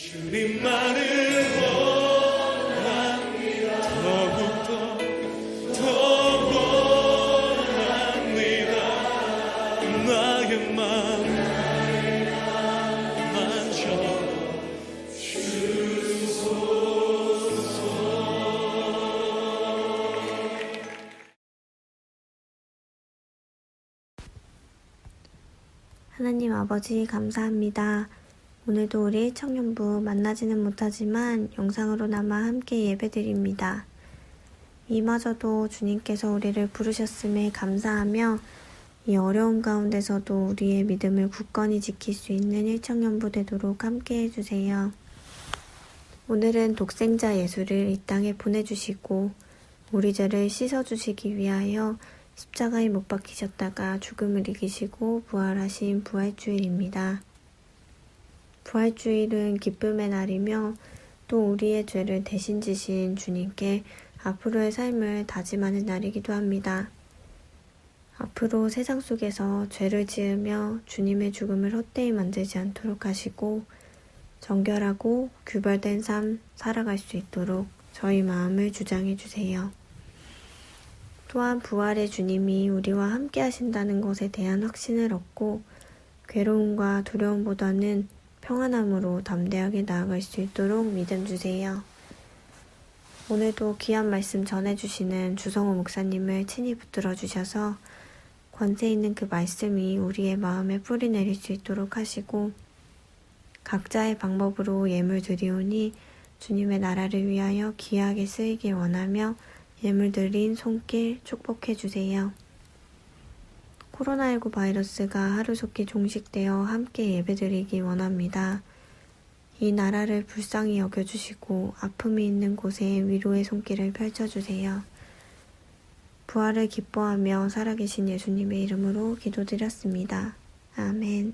주님만을 원합니다. 더욱더 더 원합니다. 나의 맘 만져 주소서. 하나님 아버지 감사합니다. 오늘도 우리 청년부 만나지는 못하지만 영상으로나마 함께 예배드립니다. 이마저도 주님께서 우리를 부르셨음에 감사하며 이 어려움 가운데서도 우리의 믿음을 굳건히 지킬 수 있는 1청년부 되도록 함께 해주세요. 오늘은 독생자 예수를 이 땅에 보내주시고 우리 죄를 씻어주시기 위하여 십자가에 못 박히셨다가 죽음을 이기시고 부활하신 부활주일입니다. 부활주일은 기쁨의 날이며 또 우리의 죄를 대신 지신 주님께 앞으로의 삶을 다짐하는 날이기도 합니다. 앞으로 세상 속에서 죄를 지으며 주님의 죽음을 헛되이 만들지 않도록 하시고 정결하고 규별된 삶 살아갈 수 있도록 저희 마음을 주장해 주세요. 또한 부활의 주님이 우리와 함께 하신다는 것에 대한 확신을 얻고 괴로움과 두려움보다는 평안함으로 담대하게 나아갈 수 있도록 믿음 주세요. 오늘도 귀한 말씀 전해주시는 주성호 목사님을 친히 붙들어 주셔서 권세 있는 그 말씀이 우리의 마음에 뿌리 내릴 수 있도록 하시고 각자의 방법으로 예물 드리오니 주님의 나라를 위하여 귀하게 쓰이길 원하며 예물 드린 손길 축복해 주세요. 코로나19 바이러스가 하루속히 종식되어 함께 예배드리기 원합니다. 이 나라를 불쌍히 여겨주시고 아픔이 있는 곳에 위로의 손길을 펼쳐주세요. 부활을 기뻐하며 살아계신 예수님의 이름으로 기도드렸습니다. 아멘.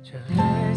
주를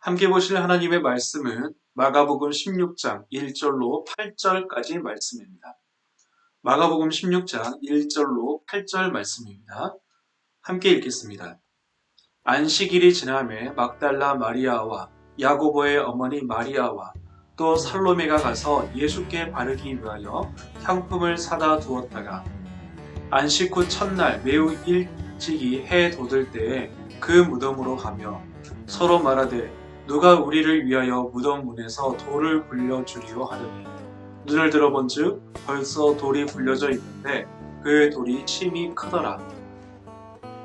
함께 보실 하나님의 말씀은 마가복음 16장 1절로 8절까지 말씀입니다. 마가복음 16장 1절로 8절 말씀입니다. 함께 읽겠습니다. 안식일이 지남에 막달라 마리아와 야고보의 어머니 마리아와 또 살로메가 가서 예수께 바르기 위하여 향품을 사다 두었다가 안식 후 첫날 매우 일찍이 해 돋을 때에 그 무덤으로 가며 서로 말하되 누가 우리를 위하여 무덤 문에서 돌을 굴려주리요 하더니 눈을 들어본즉 벌써 돌이 굴려져 있는데 그 돌이 심히 크더라.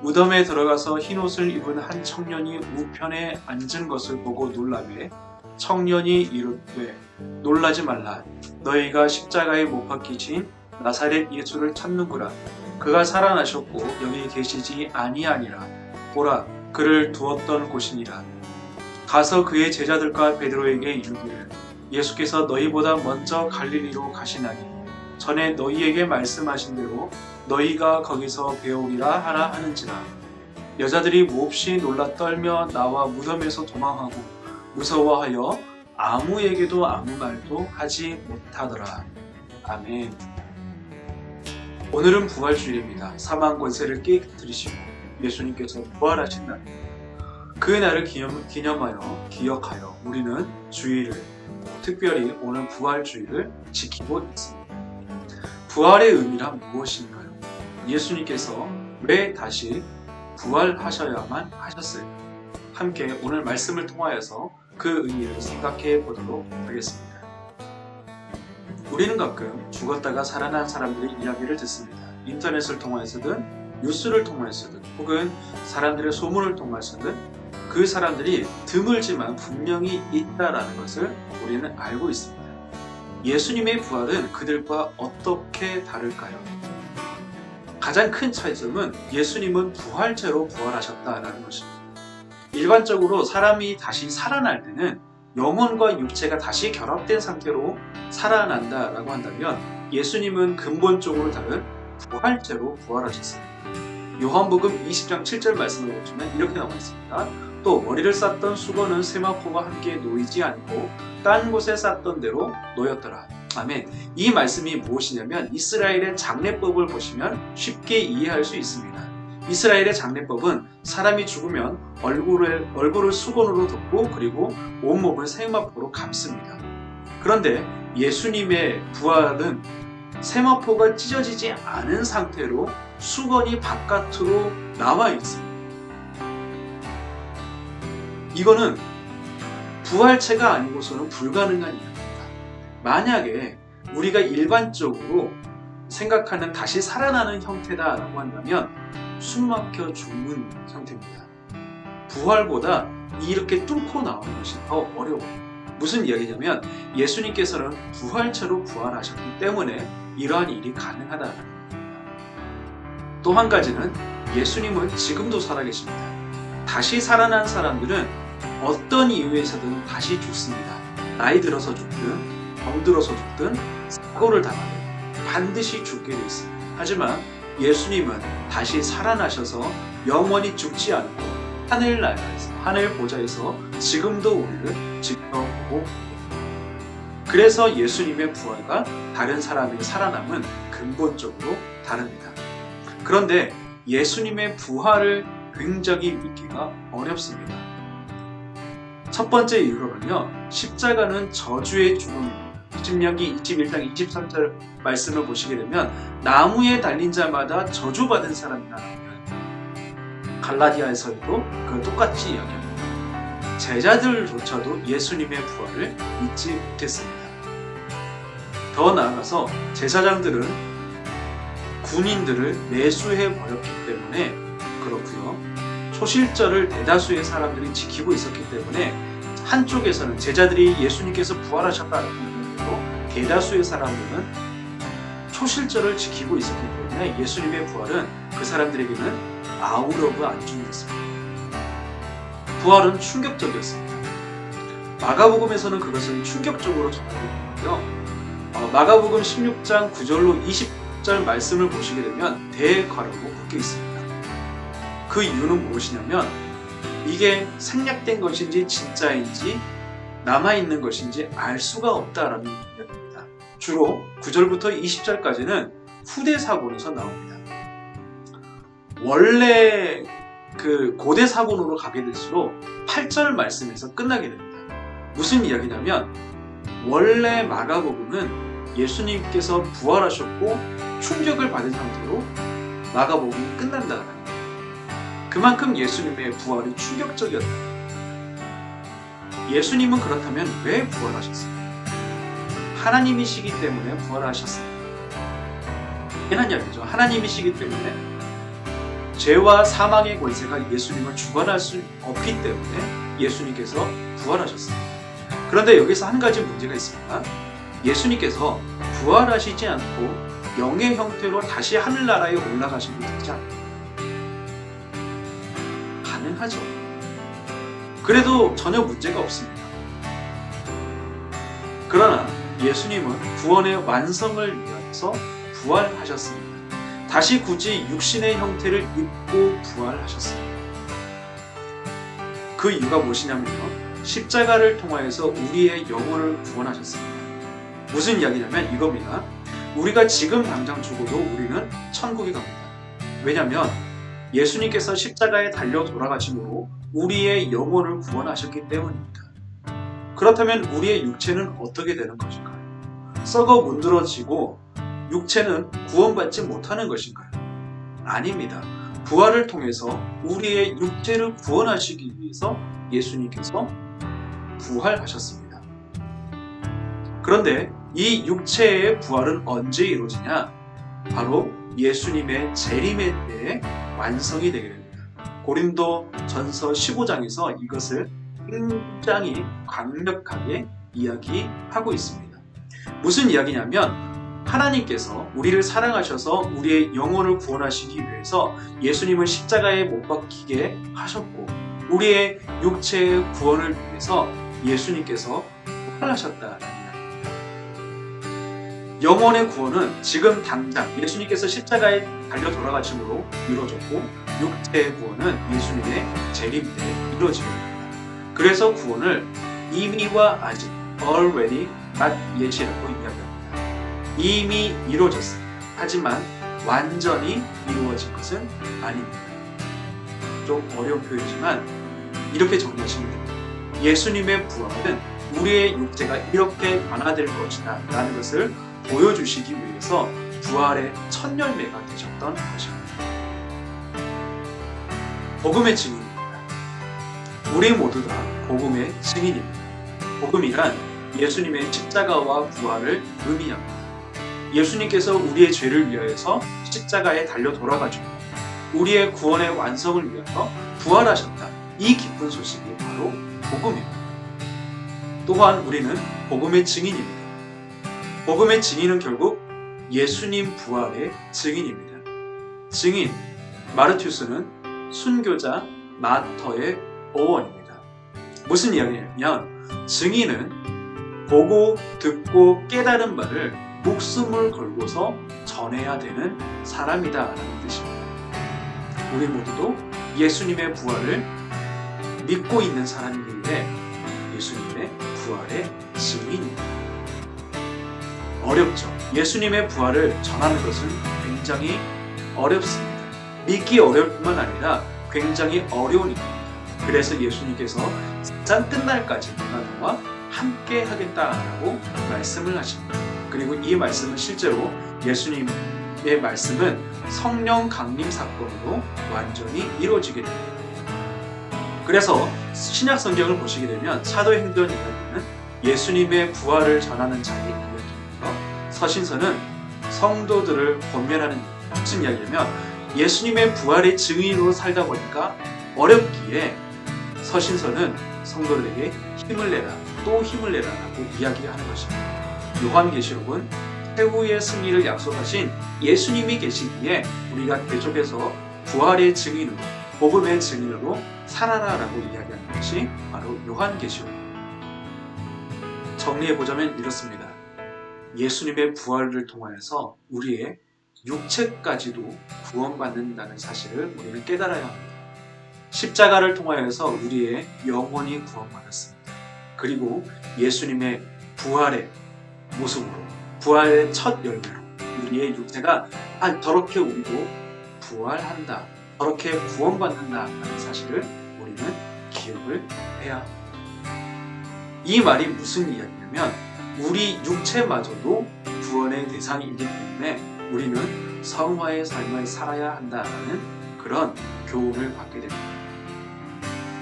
무덤에 들어가서 흰옷을 입은 한 청년이 우편에 앉은 것을 보고 놀라매 청년이 이르되 놀라지 말라. 너희가 십자가에 못 박히신 나사렛 예수를 찾는구나. 그가 살아나셨고 여기 계시지 아니하니라. 보라, 그를 두었던 곳이니라. 가서 그의 제자들과 베드로에게 이르기를 예수께서 너희보다 먼저 갈릴리로 가시나니 전에 너희에게 말씀하신 대로 너희가 거기서 배우리라 하라 하는지라. 여자들이 몹시 놀라 떨며 나와 무덤에서 도망하고 무서워하여 아무에게도 아무 말도 하지 못하더라. 아멘. 오늘은 부활주일입니다. 사망 권세를 깨뜨리시고 예수님께서 부활하신 날. 그 날을 기념하여 기억하여 우리는 주일을, 특별히 오늘 부활주일을 지키고 있습니다. 부활의 의미란 무엇인가요? 예수님께서 왜 다시 부활하셔야만 하셨을까? 함께 오늘 말씀을 통하여서 그 의미를 생각해 보도록 하겠습니다. 우리는 가끔 죽었다가 살아난 사람들의 이야기를 듣습니다. 인터넷을 통해서든 뉴스를 통해서든 혹은 사람들의 소문을 통해서든 그 사람들이 드물지만 분명히 있다라는 것을 우리는 알고 있습니다. 예수님의 부활은 그들과 어떻게 다를까요? 가장 큰 차이점은 예수님은 부활체로 부활하셨다라는 것입니다. 일반적으로 사람이 다시 살아날 때는 영혼과 육체가 다시 결합된 상태로 살아난다라고 한다면 예수님은 근본적으로 다른 부활체로 부활하셨습니다. 요한복음 20장 7절 말씀을 보시면 이렇게 나와 있습니다. 또 머리를 쌌던 수건은 세마포와 함께 놓이지 않고 딴 곳에 쌌던 대로 놓였더라. 아멘. 이 말씀이 무엇이냐면 이스라엘의 장례법을 보시면 쉽게 이해할 수 있습니다. 이스라엘의 장례법은 사람이 죽으면 얼굴을 수건으로 덮고 그리고 온몸을 세마포로 감습니다. 그런데 예수님의 부활은 세마포가 찢어지지 않은 상태로 수건이 바깥으로 나와 있습니다. 이거는 부활체가 아니고서는 불가능한 이야기입니다. 만약에 우리가 일반적으로 생각하는 다시 살아나는 형태다라고 한다면 숨막혀 죽는 형태입니다. 부활보다 이렇게 뚫고 나오는 것이 더 어려워요. 무슨 이야기냐면 예수님께서는 부활체로 부활하셨기 때문에 이러한 일이 가능하다는 겁니다. 또 한 가지는 예수님은 지금도 살아계십니다. 다시 살아난 사람들은 어떤 이유에서든 다시 죽습니다. 나이 들어서 죽든 병들어서 죽든 사고를 당하든 반드시 죽게 되어 있습니다. 하지만 예수님은 다시 살아나셔서 영원히 죽지 않고 하늘나라에서 하늘 보좌에서 지금도 우리를 지켜보고 그래서 예수님의 부활과 다른 사람의 살아남은 근본적으로 다릅니다. 그런데 예수님의 부활을 굉장히 믿기가 어렵습니다. 첫 번째 이유로는요, 십자가는 저주의 죽음입니다. 신명기 21장 23절 말씀을 보시게 되면 나무에 달린 자마다 저주받은 사람이라는 거예요. 갈라디아에서도 그 똑같이 이야기합니다. 제자들조차도 예수님의 부활을 믿지 못했습니다. 더 나아가서 제사장들은 군인들을 매수해 버렸기 때문에 그렇고요. 초실절을 대다수의 사람들이 지키고 있었기 때문에 한쪽에서는 제자들이 예수님께서 부활하셨다는 것으로 대다수의 사람들은 초실절을 지키고 있었기 때문에 예수님의 부활은 그 사람들에게는 아웃 오브 안중이었습니다. 부활은 충격적이었습니다. 마가복음에서는 그것을 충격적으로 전하고 있고요. 마가복음 16장 9절로 20절 말씀을 보시게 되면 대괄호로 묶여 있습니다. 그 이유는 무엇이냐면 이게 생략된 것인지 진짜인지 남아있는 것인지 알 수가 없다라는 이야기입니다. 주로 9절부터 20절까지는 후대 사본에서 나옵니다. 원래 그 고대 사본으로 가게 될수록 8절 말씀에서 끝나게 됩니다. 무슨 이야기냐면 원래 마가복음은 예수님께서 부활하셨고 충격을 받은 상태로 마가복음이 끝난다는 거예요. 그만큼 예수님의 부활이 충격적이었다. 예수님은 그렇다면 왜 부활하셨습니까? 하나님이시기 때문에 부활하셨습니다. 당연한 이야기죠. 하나님이시기 때문에 죄와 사망의 권세가 예수님을 주관할 수 없기 때문에 예수님께서 부활하셨습니다. 그런데 여기서 한 가지 문제가 있습니다. 예수님께서 부활하시지 않고 영의 형태로 다시 하늘나라에 올라가시면 되지 않나요? 가능하죠. 그래도 전혀 문제가 없습니다. 그러나 예수님은 구원의 완성을 위해서 부활하셨습니다. 다시 굳이 육신의 형태를 입고 부활하셨습니다. 그 이유가 무엇이냐면요. 십자가를 통하여서 우리의 영혼을 구원하셨습니다. 무슨 이야기냐면 이겁니다. 우리가 지금 당장 죽어도 우리는 천국에 갑니다. 왜냐하면 예수님께서 십자가에 달려 돌아가심으로 우리의 영혼을 구원하셨기 때문입니다. 그렇다면 우리의 육체는 어떻게 되는 것인가요? 썩어 문드러지고 육체는 구원받지 못하는 것인가요? 아닙니다. 부활을 통해서 우리의 육체를 구원하시기 위해서 예수님께서 부활하셨습니다. 그런데 이 육체의 부활은 언제 이루어지냐? 바로 예수님의 재림의 때에 완성이 되게 됩니다. 고린도 전서 15장에서 이것을 굉장히 강력하게 이야기하고 있습니다. 무슨 이야기냐면 하나님께서 우리를 사랑하셔서 우리의 영혼을 구원하시기 위해서 예수님을 십자가에 못 박히게 하셨고 우리의 육체의 구원을 위해서 예수님께서 부활하셨다는 이야기입니다. 영혼의 구원은 지금 당장 예수님께서 십자가에 달려 돌아가심으로 이루어졌고 육체의 구원은 예수님의 재림 때 이루어지게 됩니다. 그래서 구원을 이미와 아직 already not yet이라고 이야기합니다. 이미 이루어졌습니다. 하지만 완전히 이루어진 것은 아닙니다. 좀 어려운 표현이지만 이렇게 정리하시면 됩니다. 예수님의 부활은 우리의 육체가 이렇게 변화될 것이다 라는 것을 보여주시기 위해서 부활의 첫 열매가 되셨던 것입니다. 복음의 증인입니다. 우리 모두 다 복음의 증인입니다. 복음이란 예수님의 십자가와 부활을 의미합니다. 예수님께서 우리의 죄를 위하여서 십자가에 달려 돌아가시고 우리의 구원의 완성을 위하여 부활하셨다. 이 기쁜 소식이 바로 복음입니다. 또한 우리는 복음의 증인입니다. 복음의 증인은 결국 예수님 부활의 증인입니다. 증인, 마르투스는 순교자 마터의 어원입니다. 무슨 이야기냐면 증인은 보고 듣고 깨달은 바를 목숨을 걸고서 전해야 되는 사람이다 라는 뜻입니다. 우리 모두도 예수님의 부활을 믿고 있는 사람이기에 예수님의 부활의 증인입니다. 어렵죠. 예수님의 부활을 전하는 것은 굉장히 어렵습니다. 믿기 어려울 뿐만 아니라 굉장히 어려운 일입니다. 그래서 예수님께서 세상 끝날까지 내가 너와 함께 하겠다라고 말씀을 하십니다. 그리고 이 말씀은 실제로 예수님의 말씀은 성령 강림 사건으로 완전히 이루어지게 됩니다. 그래서 신약 성경을 보시게 되면 사도행전 이야기는 예수님의 부활을 전하는 자의 이야기이며 서신서는 성도들을 권면하는 무슨 이야기냐면 예수님의 부활의 증인으로 살다 보니까 어렵기에 서신서는 성도들에게 힘을 내라 또 힘을 내라라고 이야기하는 것입니다. 요한계시록은 최후의 승리를 약속하신 예수님이 계시기에 우리가 계속해서 부활의 증인으로 복음의 증인으로 살아라라고 이야기하는 것이 바로 요한계시록입니다. 정리해보자면 이렇습니다. 예수님의 부활을 통하여서 우리의 육체까지도 구원받는다는 사실을 우리는 깨달아야 합니다. 십자가를 통하여서 우리의 영혼이 구원받았습니다. 그리고 예수님의 부활의 모습으로, 부활의 첫 열매로 우리의 육체가 저렇게 우리도 부활한다, 저렇게 구원받는다 하는 사실을 우리는 기억을 해야 합니다. 이 말이 무슨 이야기냐면 우리 육체마저도 구원의 대상이기 때문에 우리는 성화의 삶을 살아야 한다는 그런 교훈을 받게 됩니다.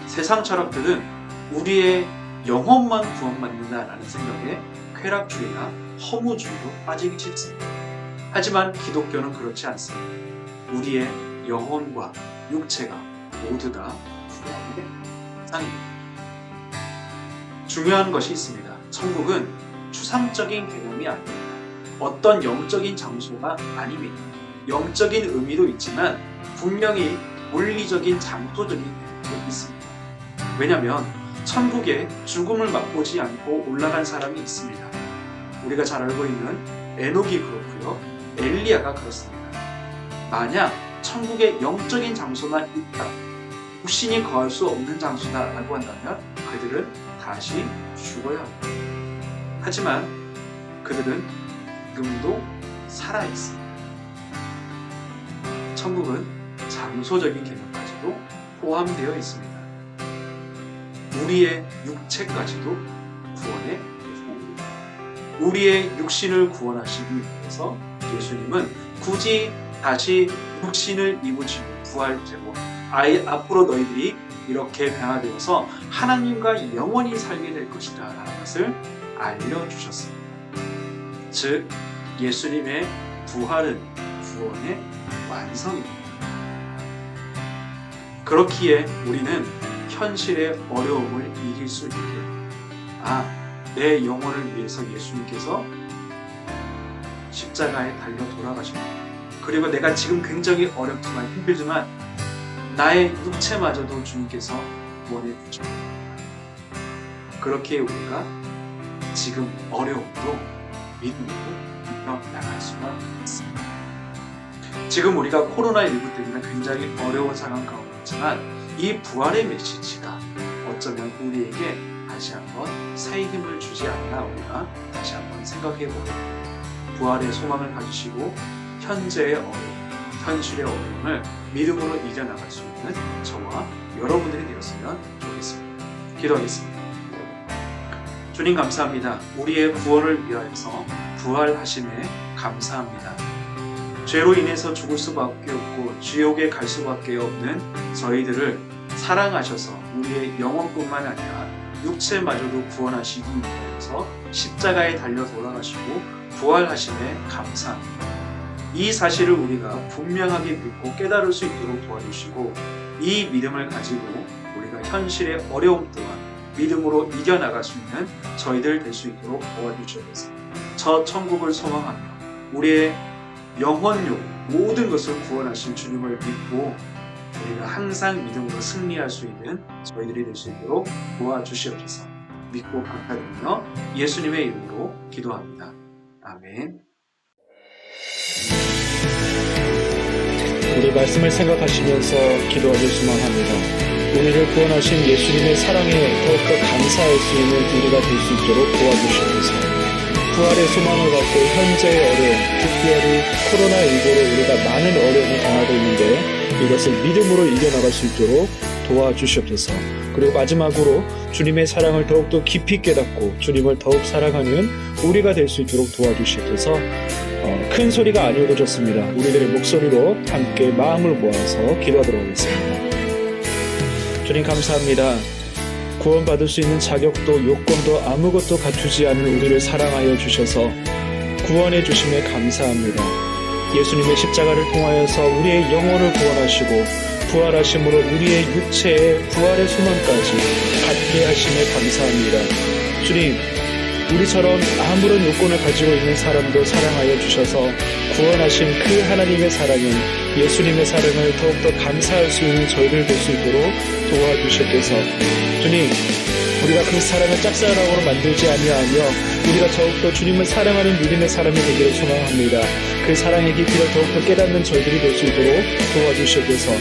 세상 철학들은 우리의 영혼만 구원받는다라는 생각에 쾌락주의나 허무주의로 빠지기 싫습니다. 하지만 기독교는 그렇지 않습니다. 우리의 영혼과 육체가 모두 다 구원의 대상입니다. 중요한 것이 있습니다. 천국은 추상적인 개념이 아닙니다. 어떤 영적인 장소가 아닙니다. 영적인 의미도 있지만 분명히 물리적인 장소적인 개념도 있습니다. 왜냐하면 천국에 죽음을 맛보지 않고 올라간 사람이 있습니다. 우리가 잘 알고 있는 에녹이 그렇고요. 엘리야가 그렇습니다. 만약 천국에 영적인 장소만 있다, 육신이 거할 수 없는 장소다라고 한다면 그들은 다시 죽어야 합니다. 하지만 그들은 지금도 살아있습니다. 천국은 장소적인 개념까지도 포함되어 있습니다. 우리의 육체까지도 구원의 대상입니다. 우리의 육신을 구원하시기 위해서 예수님은 굳이 다시 육신을 입으시고 부활제로 앞으로 너희들이 이렇게 변화되어서 하나님과 영원히 살게 될 것이다 라는 것을 알려주셨습니다. 즉 예수님의 부활은 구원의 완성입니다. 그렇기에 우리는 현실의 어려움을 이길 수 있게, 내 영혼을 위해서 예수님께서 십자가에 달려 돌아가셨다. 그리고 내가 지금 굉장히 어렵지만 힘들지만 나의 육체마저도 주님께서 구원해 주셨다. 그렇게 우리가 지금 어려움도 믿음으로 이겨나갈 수가 있습니다. 지금 우리가 코로나19 때문에 굉장히 어려운 상황 가운데 있지만 이 부활의 메시지가 어쩌면 우리에게 다시 한번 새 힘을 주지 않나 우리가 다시 한번 생각해보고 부활의 소망을 가지시고 현재의 어려움, 현실의 어려움을 믿음으로 이겨나갈 수 있는 저와 여러분들이 되었으면 좋겠습니다. 기도하겠습니다. 주님 감사합니다. 우리의 구원을 위하여서 부활하심에 감사합니다. 죄로 인해서 죽을 수밖에 없고 지옥에 갈 수밖에 없는 저희들을 사랑하셔서 우리의 영혼뿐만 아니라 육체마저도 구원하시기 위해서 십자가에 달려 돌아가시고 부활하심에 감사합니다. 이 사실을 우리가 분명하게 믿고 깨달을 수 있도록 도와주시고 이 믿음을 가지고 우리가 현실의 어려움 또한 믿음으로 이겨나갈 수 있는 저희들 될 수 있도록 도와주셔서 저 천국을 소망하며 우리의 영혼용 모든 것을 구원하신 주님을 믿고 우리가 항상 믿음으로 승리할 수 있는 저희들이 될 수 있도록 도와주시옵소서. 믿고 감사드리며 예수님의 이름으로 기도합니다. 아멘. 우리 말씀을 생각하시면서 기도하길 소망합니다. 우리를 구원하신 예수님의 사랑에 더욱더 감사할 수 있는 우리가 될 수 있도록 도와주시옵소서. 부활의 소망을 갖고 현재의 어려움, 특별히 코로나19로 우리가 많은 어려움을 당하고 있는데 이것을 믿음으로 이겨나갈 수 있도록 도와주시옵소서. 그리고 마지막으로 주님의 사랑을 더욱더 깊이 깨닫고 주님을 더욱 사랑하는 우리가 될 수 있도록 도와주시옵소서. 큰 소리가 아니어도 좋습니다. 우리들의 목소리로 함께 마음을 모아서 기도하도록 하겠습니다. 주님 감사합니다. 구원받을 수 있는 자격도 요건도 아무것도 갖추지 않은 우리를 사랑하여 주셔서 구원해 주심에 감사합니다. 예수님의 십자가를 통하여서 우리의 영혼을 구원하시고 부활하심으로 우리의 육체의 부활의 소망까지 갖게 하심에 감사합니다. 주님, 우리처럼 아무런 요건을 가지고 있는 사람도 사랑하여 주셔서 구원하신 그 하나님의 사랑은 예수님의 사랑을 더욱더 감사할 수 있는 저희들 될 수 있도록 도와주시옵소서. 주님, 우리가 그 사랑을 짝사랑으로 만들지 아니하며 우리가 더욱더 주님을 사랑하는 믿음의 사람이 되기를 소망합니다. 그 사랑의 깊이를 더욱더 깨닫는 저희들이 될 수 있도록 도와주시옵소서.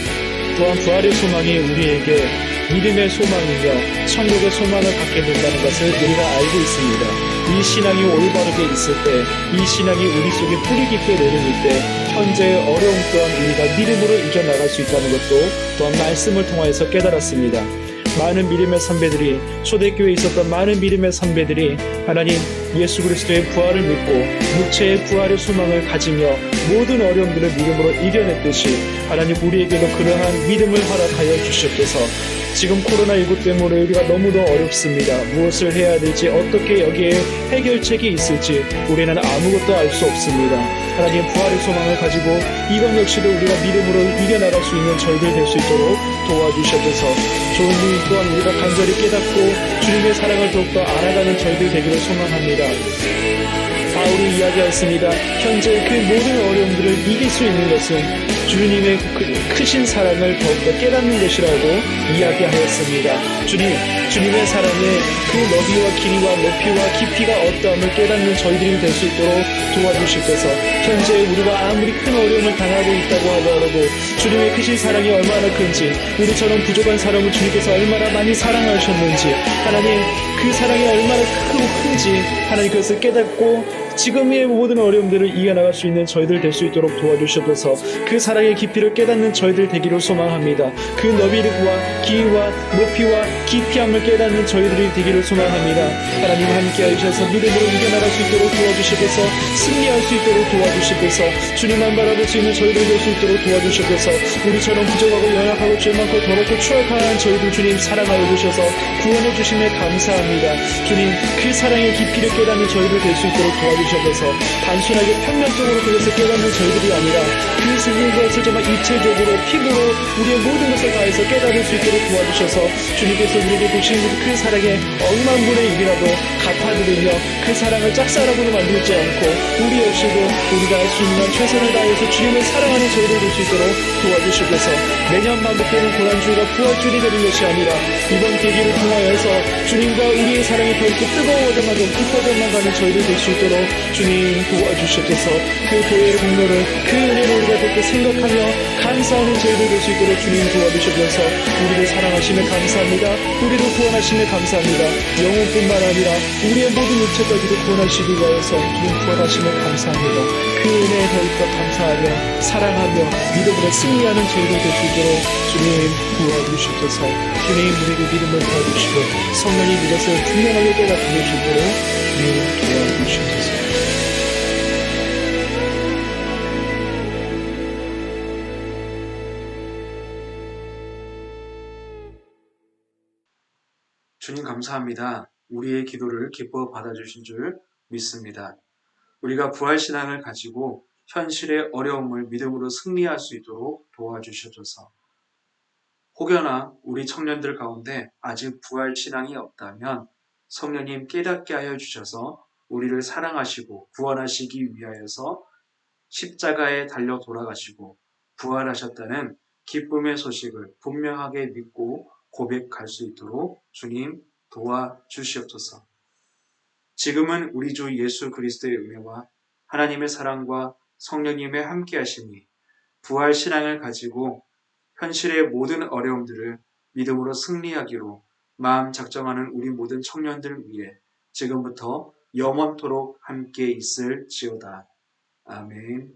또한 부활의 소망이 우리에게 믿음의 소망이며 천국의 소망을 갖게 된다는 것을 우리가 알고 있습니다. 이 신앙이 올바르게 있을 때, 이 신앙이 우리 속에 뿌리 깊게 내려올 때 현재의 어려움 또한 우리가 믿음으로 이겨나갈 수 있다는 것도 또한 말씀을 통하여서 깨달았습니다. 많은 믿음의 선배들이, 초대교회에 있었던 많은 믿음의 선배들이 하나님 예수 그리스도의 부활을 믿고 육체의 부활의 소망을 가지며 모든 어려움들을 믿음으로 이겨냈듯이 하나님 우리에게도 그러한 믿음을 허락하여 주셨소서. 지금 코로나19 때문에 우리가 너무도 어렵습니다. 무엇을 해야 될지, 어떻게 여기에 해결책이 있을지 우리는 아무것도 알 수 없습니다. 하나님 부활의 소망을 가지고 이것 역시도 우리가 믿음으로 이겨나갈 수 있는 저희들 될 수 있도록 도와주셔서 좋은 일 또한 우리가 간절히 깨닫고 주님의 사랑을 더욱더 알아가는 저희들 되기를 소망합니다. 바울이 이야기하였습니다. 현재 그 모든 어려움들을 이길 수 있는 것은 주님의 크신 사랑을 더욱더 깨닫는 것이라고 이야기하였습니다. 주님의 사랑의 그 너비와 길이와 높이와 깊이가 어떠함을 깨닫는 저희들이 될 수 있도록 도와주시옵소서. 현재 우리가 아무리 큰 어려움을 당하고 있다고 하더라도 주님의 크신 사랑이 얼마나 큰지, 우리처럼 부족한 사람을 주님께서 얼마나 많이 사랑하셨는지, 하나님 그 사랑이 얼마나 크고 큰지 하나님 그것을 깨닫고 지금의 모든 어려움들을 이겨나갈 수 있는 저희들 될 수 있도록 도와주셔서 그 사랑의 깊이를 깨닫는 저희들 되기를 소망합니다. 그 너비와 길이와 높이와 깊이함을 깨닫는 저희들이 되기를 소망합니다. 하나님 함께해 주셔서 믿음으로 이겨나갈 수 있도록 도와주셔서 승리할 수 있도록 도와주셔서 주님만 바라볼 수 있는 저희들 될 수 있도록 도와주셔서 우리처럼 부족하고 연약하고 죄 많고 더럽고 추악한 저희들 주님 사랑하여 주셔서 구원해 주심에 감사합니다. 주님 그 사랑의 깊이를 깨닫는 저희들 될 수 있도록 도와주셔서 단순하게 평면적으로 그것을 깨닫는 저희들이 아니라 그 것을 정말 입체적으로 피부로 우리의 모든 것을 다해서 깨달을 수 있도록 도와주셔서 주님께서 우리에게 주신 그 사랑의 억만 분의 일이라도 갚아드리며 그 사랑을 짝사랑으로 만들지 않고 우리 역시도 우리가 할 수 있는 한 최선을 다해서 주님을 사랑하는 저희들 될 수 있도록 도와주셔서 매년 반복되는 고난주일과 부활주일이 되는 것이 아니라 이번 계기를 통하여서 주님과 우리의 사랑이 더욱더 뜨거워져만 깊어져만 가는 저희들 될 수 있도록 주님 도와주셔서 그 교회의 공로를 그 은혜를 우리가 더욱더 생각하며 감사하는 저희들 될 수 있도록 주님 도와주셔서 우리를 사랑하시며 감사합니다. 우리를 구원하시며 감사합니다. 영혼뿐만 아니라 우리의 모든 육체까지도 구원하시기 위하여서 주님 구원하시며 감사합니다. 그 은혜에 더욱더 감사하며 사랑하며 믿음으로 승리하는 저희들 될 수 있도록 주님 도와주셔서 주님 우리에게 믿음을 도와주시고 성령이 이것을 분명하게 깨닫게 해주시도록 주님 도와주셔서 주님 감사합니다. 우리의 기도를 기뻐 받아주신 줄 믿습니다. 우리가 부활신앙을 가지고 현실의 어려움을 믿음으로 승리할 수 있도록 도와주셔서 혹여나 우리 청년들 가운데 아직 부활신앙이 없다면 성령님 깨닫게 하여 주셔서 우리를 사랑하시고 구원하시기 위하여서 십자가에 달려 돌아가시고 부활하셨다는 기쁨의 소식을 분명하게 믿고 고백할 수 있도록 주님 도와주시옵소서. 지금은 우리 주 예수 그리스도의 은혜와 하나님의 사랑과 성령님의 함께하심이 부활신앙을 가지고 현실의 모든 어려움들을 믿음으로 승리하기로 마음 작정하는 우리 모든 청년들 위해 지금부터 영원토록 함께 있을지어다. 아멘.